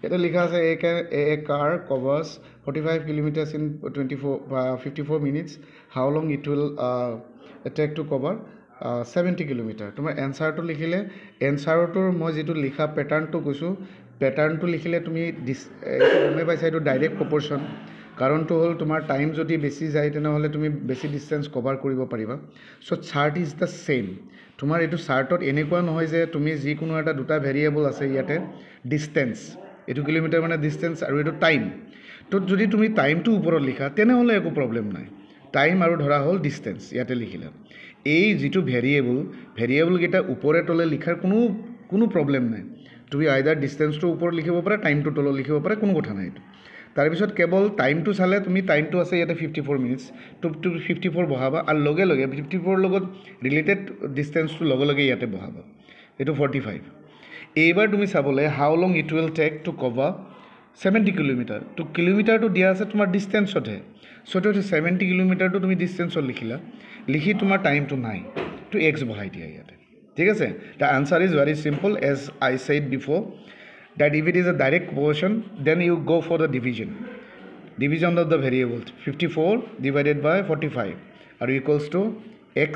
এটা লিখা আছে a car covers 45 kilometers in 54 minutes. How long it will take to cover 70 kilometer? তোমাৰ এনসাৰটো লিখিলে এনসাৰটোৰ মই যেটো লিখা প্যাটাৰ্নটো কৈছো প্যাটাৰ্নটো লিখিলে তুমি গমে পাইছা এটো ডাইৰেক্ট প্ৰপৰচন কাৰণটো হ'ল তোমাৰ টাইম যদি বেছি যায় তেনেহলে তুমি বেছি ডিসটেন্স কভাৰ কৰিব পাৰিবা so chart is the same তোমাৰ এটো চাৰ্টত এনেকুৱা নহয় যে তুমি যি কোনো এটা দুটা ভেৰিয়েবল আছে ইয়াতে ডিসটেন্স এটো কিলোমিটাৰ মানে ডিসটেন্স আৰু এটো টাইম তো যদি তুমি টাইমটো ওপৰত লিখা তেনেহলে একো প্ৰবলেম নাই টাইম আৰু ধৰা হ'ল ডিসটেন্স ইয়াতে লিখিলা এই যেটো ভেৰিয়েবল গেটা ওপৰে তলে লিখাৰ কোনো প্ৰবলেম নাই তুমি আইদাৰ ডিসটেন্সটো ওপৰত লিখিব পাৰা টাইমটো তলে লিখিব পাৰা কোনো কথা নাই তাৰ পিছত কেৱল টাইমটো চালে তুমি টাইমটো আছে ইয়াতে 54 মিনিটস তো 54 বহাবা আৰু লগে লগে 54 লগত ৰিলেটেড ডিসটেন্সটো লগে লগে ইয়াতে বহাবা এটো 45 এইবাৰ তুমি চাবলে how long it will take to cover 70 kilometre তো কিলোমিটাৰটো দিয়া আছে তোমাৰ ডিসটেন্সতে সো তো 70 কিলোমিটাৰটো তুমি ডিসটেন্সত লিখিলা লিখি তোমাৰ টাইমটো নাই তো x বহাই দিয়া ইয়াতে ঠিক আছে the answer is very simple as I said before that if it is a direct proportion then you go for the division of the variables 54 divided by 45 are equals to x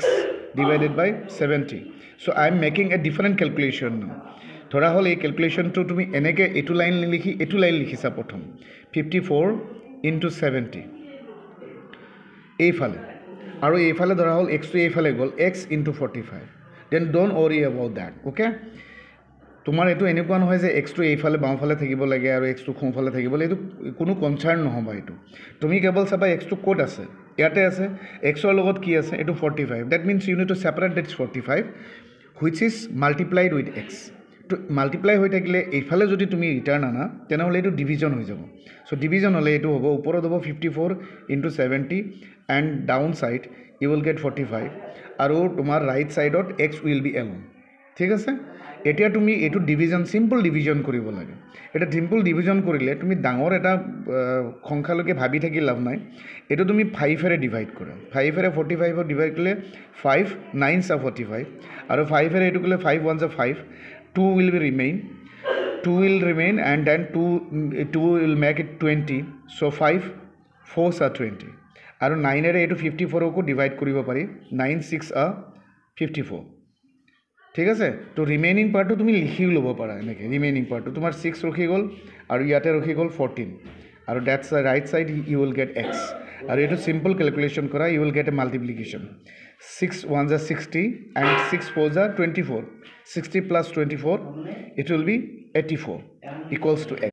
divided by 70 so I am making a different calculation now ধৰা হল এই ক্যালকুলেশনটো তুমি এনেকে এটু line লিখিছা প্ৰথম 54 into 70 এইফালে আৰু এইফালে ধৰা হল x টো এইফালে গল x into 45 then don't worry about that okay তোমাৰ এটো এনেকুৱা নহয় যে x টো এইফালে বাওঁফালে থাকিব লাগে আৰু x টো খুমফালে থাকিব লাগে এটো কোনো কনসাৰ্ন নহবা এটো তুমি কেৱল চাবা x টো কোড আছে ইয়াতে আছে x ৰ লগত কি আছে এটো 45 that means you need to separate that 45 which is multiplied with x to multiply হৈ থাকিলে এইফালে যদি তুমি ৰিটাৰ্ন আনা তেনেহলে এটো ডিভিজন হৈ যাব সো ডিভিজন হলে এটো হ'ব ওপৰত হ'ব 54 into 70 and down side you will get 45 আৰু তোমাৰ right সাইডত x will be alone ঠিক আছে এতিয়া তুমি এটো ডিভিজন সিম্পল ডিভিজন কৰিব লাগে এটা সিম্পল ডিভিজন কৰিলে তুমি ডাঙৰ এটা সংখ্যালৈকে ভাবি থাকি লাভ নাই এটো তুমি 5 এৰে ডিভাইড কৰা 5 এৰে 45 ৰ ডিভাইড কৰিলে 5 9 are 45 আৰু 5 এৰে এটো কৰিলে 5 1 are 5 2 will remain and then 2 will make it 20 so 5 4 are 20 আৰু 9 এৰে এটো 54 কো ডিভাইড কৰিব পাৰি 9 6 are 54 ঠিক আছে তো ৰিমেইনিং পাৰ্টটো তুমি লিখি লব পাৰা এনেকে ৰিমেইনিং পাৰ্টটো তোমাৰ 6 ৰখি গল আৰু ইয়াতে ৰখি গল 14 আৰু that's the right side you will get x আৰু এটো সিম্পল ক্যালকুলেশন কৰা you will get a multiplication 6 1s are 60 and 6 4s are 24 60 plus 24 it will be 84 equals to x